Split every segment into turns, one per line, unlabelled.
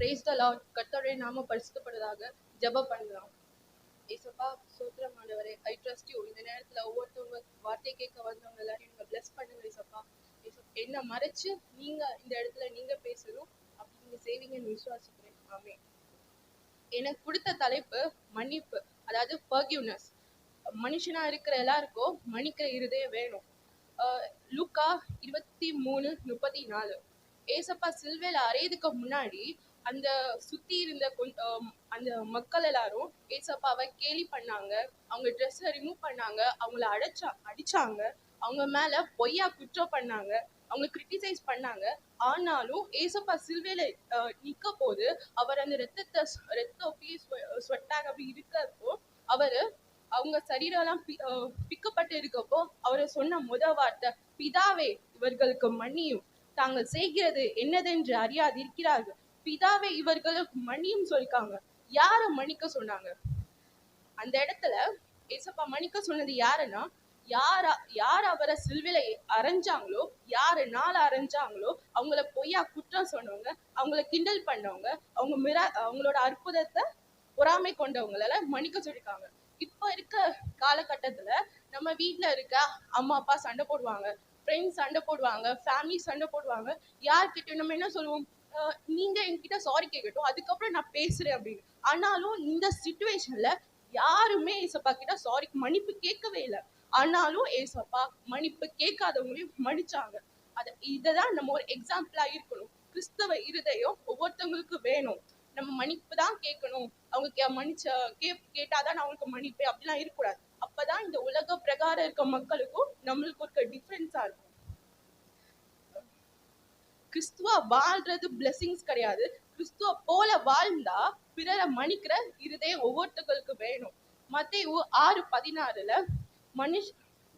Brace த Lord. கர்த்தருடைய நாம பரிசுத்தப்படுவதாக. ஜெபம் பண்ணலாம். ஏசப்பா சோத்திரம் ஆண்டவரே, ஐ ட்ரஸ்ட் யூ. இந்த நேரத்துல ஒவ்வொருத்தவங்க வார்த்தை கேட்க வந்தவங்க எல்லாரையும் நீங்க பிளஸ் பண்ணுங்க ஏசப்பா. என்ன மறைச்சு நீங்க இந்த இடத்துல நீங்க பேசணும் அப்படி நீங்க செய்வீங்கன்னு விசுவாசிக்கிறேன். ஆமே. எனக்கு கொடுத்த தலைப்பு மன்னிப்பு, அதாவது ஃபர்கிவ்னஸ். மனுஷனா இருக்கிற எல்லாருக்கும் மன்னிக்கிற இருதயம் வேணும். லூக்கா 23:34. ஏசப்பா சிலுவையில அறையதுக்கு முன்னாடி அந்த சுத்தி இருந்த அந்த மக்கள் எல்லாரும் ஏசப்பாவை கேலி பண்ணாங்க, அவங்க ட்ரெஸ்ஸை ரிமூவ் பண்ணாங்க, அவங்கள அடிச்சாங்க, அவங்க மேல பொய்யா குற்றம் பண்ணாங்க, அவங்க கிரிட்டிசைஸ் பண்ணாங்க. ஆனாலும் ஏசப்பா சிலுவையில நிக்க போது அவர் அந்த ரத்தம் அப்படியே ஸ்வெட்டாக அப்படி இருக்கிறப்போ அவரு அவங்க சரீரம் எல்லாம் பிக்கப்பட்டு இருக்கப்போ அவரை சொன்ன வார்த்தை, பிதாவே இவர்களுக்கு மன்னியும், தாங்கள் செய்கிறது என்னதென்று அறியாதிருக்கிறார்கள். பிதாவே இவர்களுக்கு மன்னியும் சொல்லிருக்காங்க. யார மன்னிக்க சொன்னாங்க? அந்த இடத்துல ஏசப்பா மன்னிக்க சொன்னது யாருன்னா, யார் அவரை சிலுவையில அரைஞ்சாங்களோ, யாருனால அரைஞ்சாங்களோ, அவங்கள பொய்யா குற்றம் சொன்னவங்க, அவங்கள கிண்டல் பண்ணவங்க, அவங்களோட அற்புதத்தை பொறாமை கொண்டவங்களால மன்னிக்க சொல்லிருக்காங்க. இப்ப இருக்க காலகட்டத்துல நம்ம வீட்டுல இருக்க அம்மா அப்பா சண்டை போடுவாங்க, ஃப்ரெண்ட்ஸ் சண்டை போடுவாங்க, ஃபேமிலி சண்டை போடுவாங்க. யார்கிட்ட நம்ம என்ன சொல்லுவோம்? நீங்க என்கிட்ட சாரி கேட்கட்டும், அதுக்கப்புறம் நான் பேசுறேன் அப்படின்னு. ஆனாலும் இந்த சிச்சுவேஷன்ல யாருமே ஏசப்பா கிட்ட சாரி மன்னிப்பு கேட்கவே இல்லை. ஆனாலும் ஏசப்பா மன்னிப்பு கேட்காதவங்களையும் மன்னிச்சாங்க. இததான் நம்ம ஒரு எக்ஸாம்பிளா இருக்கணும். கிறிஸ்தவ இருதயம் ஒவ்வொருத்தவங்களுக்கு வேணும். நம்ம மன்னிப்பு தான் கேட்கணும், அவங்க கேட்டாதான் நான் அவங்களுக்கு மன்னிப்பே அப்படிலாம் இருக்கக்கூடாது. அப்பதான் இந்த உலக பிரகாரம் இருக்க மக்களுக்கும் நம்மளுக்கு ஒரு டிஃபரன்ஸா இருக்கும். கிறிஸ்துவ வாழ்றது பிளெஸிங்ஸ் கிடையாது. கிறிஸ்துவ போல வாழ்ந்தா பிறரை மன்னிக்கிற இருதயம் ஒவ்வொருத்தவங்களுக்கு வேணும். மத்தேயு 6:16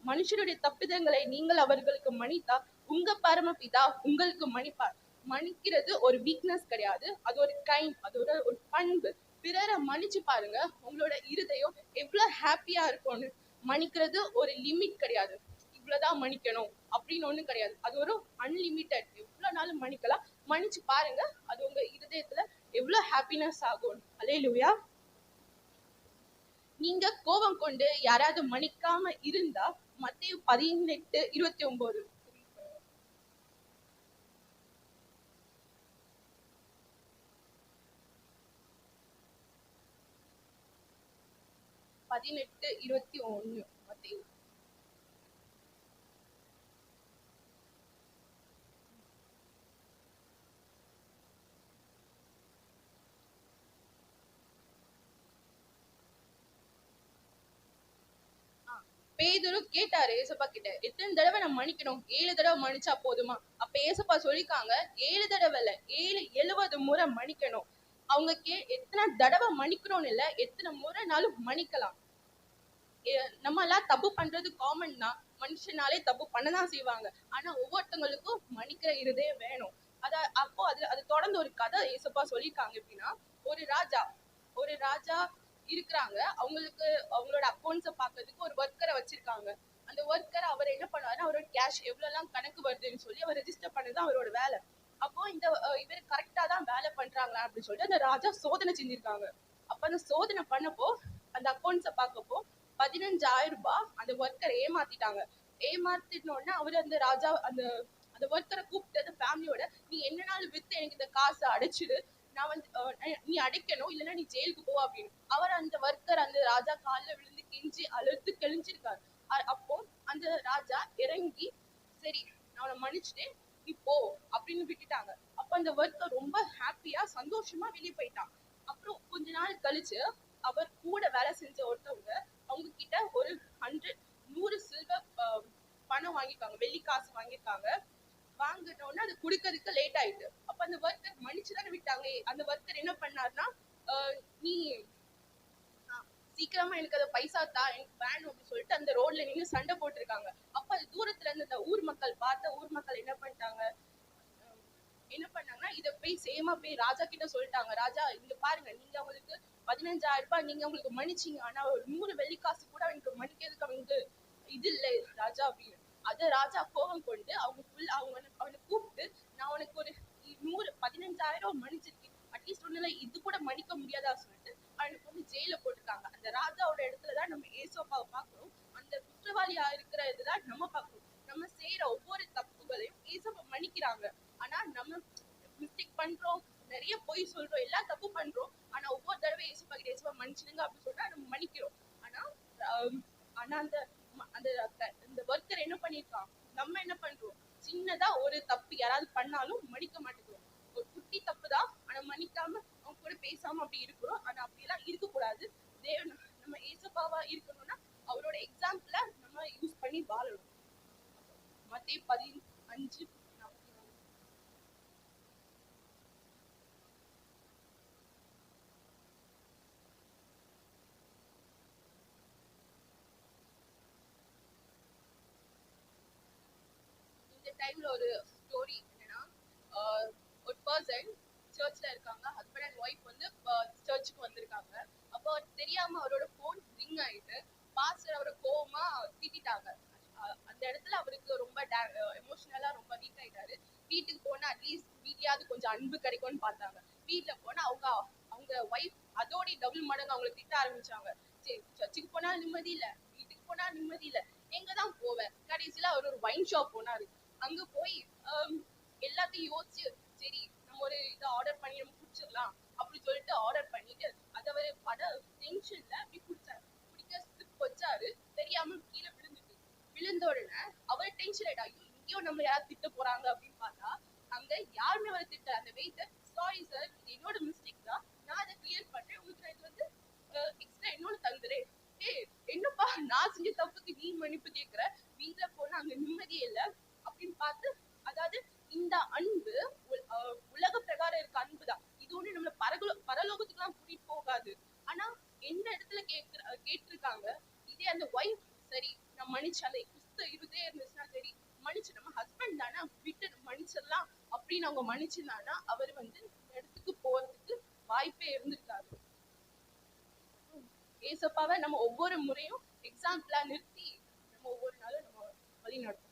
மனுஷருடைய தப்பிதங்களை நீங்கள் அவர்களுக்கு மன்னித்தா உங்க பரமபிதா உங்களுக்கு மன்னிப்பார். மன்னிக்கிறது ஒரு வீக்னஸ் கிடையாது, அது ஒரு கைண்ட், அதோட ஒரு பண்பு. பிறரை மன்னிச்சு பாருங்க, உங்களோட இருதயம் எவ்வளவு ஹாப்பியா இருக்கும்னு. மன்னிக்கிறது ஒரு லிமிட் கிடையாது, இவ்வளவுதான் மன்னிக்கணும் அப்படின்னு ஒண்ணும் கிடையாது. அது ஒரு அன்லிமிட்டட், எவ்வளவு நாளும் மன்னிக்கலாம். மன்னிச்சு பாருங்க, அது உங்க இருதயத்துல எவ்வளவு ஹாப்பினஸ் ஆகும். அல்லேலூயா. நீங்க கோபம் கொண்டு யாராவது மன்னிக்காம இருந்தா மத்தேயு 18:29 18:21 மத்தேயு. பேதுரு கேட்டாரு ஏசப்பா கிட்ட, எத்தனை தடவை நான் மன்னிக்கணும்? 7 தடவை மன்னிச்சா போதுமா? அப்ப ஏசப்பா சொல்லிருக்காங்க, 7 தடவை இல்ல, 70 முறை மன்னிக்கணும். அவங்க எத்தனை தடவை மன்னிக்கணும்னு இல்ல, எத்தனை முறைனாலும் மன்னிக்கலாம். நம்ம எல்லாம் தப்பு பண்றது காமன் தான், மனுஷனாலே தப்பு பண்ணதான் செய்வாங்க. ஆனா ஒவ்வொருத்தவங்களுக்கும் மன்னிக்கிற இருதயம் வேணும். அப்போ அது தொடர்ந்து ஒரு கதை ஏசப்பா சொல்லியிருக்காங்க. எப்படின்னா, ஒரு ராஜா இருக்கிறாங்க. அவங்களுக்கு அவங்களோட அக்கௌண்ட்ஸை பாக்குறதுக்கு ஒரு ஒர்க்கரை வச்சிருக்காங்க. அந்த ஒர்க்கர் அவர் என்ன பண்ணுவாருன்னா, அவரோட கேஷ் எவ்வளவு எல்லாம் கணக்கு வருதுன்னு சொல்லி அவர் ரெஜிஸ்டர் பண்ணது அவரோட வேலை. அப்போ இவர் கரெக்டா தான் வேலை பண்றாங்களா அப்படின்னு சொல்லிட்டு அந்த ராஜா சோதனை செஞ்சிருக்காங்க. அப்ப அந்த சோதனை பண்ணப்போ அந்த அக்கௌண்ட்ஸை பார்க்கப்போ 15,000 ரூபாய் அந்த ஒர்க்கரை ஏமாத்திட்டாங்க. ஏமாத்தினோடனே அவர் அந்த ராஜா அந்த ஒர்க்கரை கூப்பிட்டு அந்த ஃபேமிலியோட, நீ என்னனாலும் வித்து எனக்கு இந்த காசை அடைச்சிடு, நான் நீ அடைக்கணும், இல்லைன்னா நீ ஜெயிலுக்கு போ அப்படின்னு. அவர் அந்த ஒர்க்கர் அந்த ராஜா காலில் விழுந்து கெஞ்சி அழுத்து கெழிஞ்சிருக்காரு. அப்போ அந்த ராஜா இறங்கி, சரி நான் அவனை மன்னிச்சுட்டேன், நீ போ அப்படின்னு விட்டுட்டாங்க. அப்ப அந்த ஒர்க்கர் ரொம்ப ஹாப்பியா சந்தோஷமா வெளியே போயிட்டான். அப்புறம் கொஞ்ச நாள் கழிச்சு அவர் கூட வேலை செஞ்ச ஒருத்தவங்க அவங்க கிட்ட ஒரு 100 சில்வர் பணம் வாங்கிருக்காங்க, வெள்ளி காசு வாங்கியிருக்காங்க. வாங்கிட்டோன்னா அது குடுக்கறதுக்கு லேட் ஆயிட்டு. அப்ப அந்த ஒர்க்கர் மன்னிச்சுதானே விட்டாங்க. அந்த ஒர்க்கர் என்ன பண்ணாருன்னா, நீ சீக்கிரமா எனக்கு அதை பைசா தா, எனக்கு வேணும் அப்படின்னு சொல்லிட்டு அந்த ரோட்ல நின்று சண்டை போட்டிருக்காங்க. அப்ப அது தூரத்துல இருந்து அந்த ஊர் மக்கள் என்ன பண்ணாங்கன்னா, இதை போய் சேமா போய் ராஜா கிட்ட சொல்லிட்டாங்க. ராஜா, இங்க பாருங்க, நீங்க அவங்களுக்கு 15,000 ரூபாய் நீங்க அவங்களுக்கு மன்னிச்சீங்க, ஆனா ஒரு 100 வெள்ளி காசு கூட எனக்கு மன்னிக்கிறதுக்கு அவங்க இது இல்லை ராஜா அப்படின்னு. அத ராஜா கோபம் கொண்டு அவனை கூப்பிட்டு, நான் உனக்கு ஒரு 15,000 மன்னிச்சிருக்கேன், அட்லீஸ்ட் ஒண்ணுல இது கூட மன்னிக்க முடியாதா சொல்லிட்டு அவனுக்கு வந்து ஜெயில போட்டிருக்காங்க. அந்த ராஜாவோட இடத்துலதான் நம்ம ஏசப்பாவை பார்க்கிறோம். அந்த குற்றவாளியா இருக்கிற இதுதான் நம்ம பார்க்கிறோம். நம்ம செய்யற ஒவ்வொரு தப்புகளையும் ஏசப்பா மன்னிக்கிறாங்க. ஆனா நம்ம மிஸ்டேக் பண்றோம், நிறைய பொய் சொல்றோம், எல்லாம் தப்பு பண்றோம். ஆனா ஒவ்வொரு தடவை ஏசப்பா கிட்ட ஏசப்பா மன்னிச்சிடுங்க அப்படின்னு சொன்னா நம்ம மன்னிக்கிறோம். ஆனா ஆனா அந்த அந்த அந்த ஒர்க்கர் என்ன பண்ணிருக்கான், நம்ம என்ன பண்றோம், சின்னதா ஒரு தப்பு யாராவது பண்ணாலும் மன்னிக்க மாட்டேங்கிறோம். ஒரு குட்டி தப்பு தான், ஆனா மன்னிக்காம அவங்க கூட பேசாம அப்படி இருக்கிறோம். ஆனா அப்படி எல்லாம் இருக்க கூடாது. தேவன் நம்ம ஏசப்பாவா இருக்கணும்னா அவரோட எக்ஸாம்பிள நம்ம யூஸ் பண்ணி வாழணும். மத்தேயு 15:44. இந்த டைம்ல ஒரு ஸ்டோரி என்னன்னா, ஒரு பர்சன் சர்ச்ல இருக்காங்க, ஹஸ்பண்ட் அண்ட் ஒய்ஃப் வந்து சர்ச்சுக்கு வந்திருக்காங்க. அப்போ தெரியாம அவரோட போன் ரிங் ஆயிட்டு பாஸ்டர் அவரை கோவமா திட்டாங்க. அந்த இடத்துல அவருக்கு ரொம்ப எமோஷனலா ரொம்ப வீக் ஆயிட்டாரு. வீட்டுக்கு போனா அட்லீஸ்ட் வீட்லயாவது கொஞ்சம் அன்பு கிடைக்கும்னு பார்த்தாங்க. வீட்டுல போனா அவங்க அவங்க ஒய்ஃப் அதோட டபுள் மடங்கு அவங்களை திட்ட ஆரம்பிச்சாங்க. சரி, சர்ச்சுக்கு போனா நிம்மதி இல்ல, வீட்டுக்கு போனா நிம்மதி இல்ல, எங்கதான் போவேன். கடைசியில அவர் ஒரு வைன் ஷாப் போனாரு. அங்க போய் எல்லாத்தையும் யோசிச்சு, சரி நம்ம ஒரு இதை ஆர்டர் பண்ணி நம்ம குடிச்சிடலாம் அப்படின்னு சொல்லிட்டு ஆர்டர் பண்ணிட்டு அதை அவர் பட டென்ஷன்ல அப்படி குடிச்சாரு. குடிக்க ஸ்லிப் வச்சாரு, தெரியாம கீழே விழுந்துட்டு. விழுந்த உடனே அவர் டென்ஷன் ஆயிட்டா, ஐயோ இங்கேயும் நம்ம யாராவது திட்ட போறாங்க அப்படின்னு பார்த்தா அங்க யாருமே அவரை திட்ட. அந்த வெயிட்டர், சாரி சார், இது என்னோட மிஸ்டேக் தான், நான் அதை கிளியர் பண்றேன், உங்களுக்கு நான் இது வந்து எக்ஸ்ட்ரா இன்னொன்னு தந்துறேன். ஏய் என்னப்பா, நான் செஞ்ச தப்புக்கு நீ மன்னிப்பு கேட்கிற, வீட்டுல போனா அங்க நிம்மதியே இல்ல அப்படின்னு பார்த்து, அதாவது இந்த அன்பு உலக பிரகாரம் இருக்க அன்பு தான். இது ஒண்ணு நம்மள பரலோகத்துக்கு எல்லாம் கூட்டிட்டு போகாது. ஆனா எந்த இடத்துல கேட்டிருக்காங்க, இதே அந்த ஒய்ஃப் சரி நான் மன்னிச்சு, அந்த கிறிஸ்து இருதே இருந்துச்சுன்னா சரி மன்னிச்சு, நம்ம ஹஸ்பண்ட் தானே விட்டு மன்னிச்சிடலாம் அப்படின்னு அவங்க மன்னிச்சிருந்தாங்கன்னா அவர் வந்து இந்த இடத்துக்கு போறதுக்கு வாய்ப்பே இருந்திருக்காது. ஏசப்பாவை நம்ம ஒவ்வொரு முறையும் எக்ஸாம்பிளா நிறுத்தி நம்ம ஒவ்வொரு நாளும் நம்ம வழி நடத்தணும்.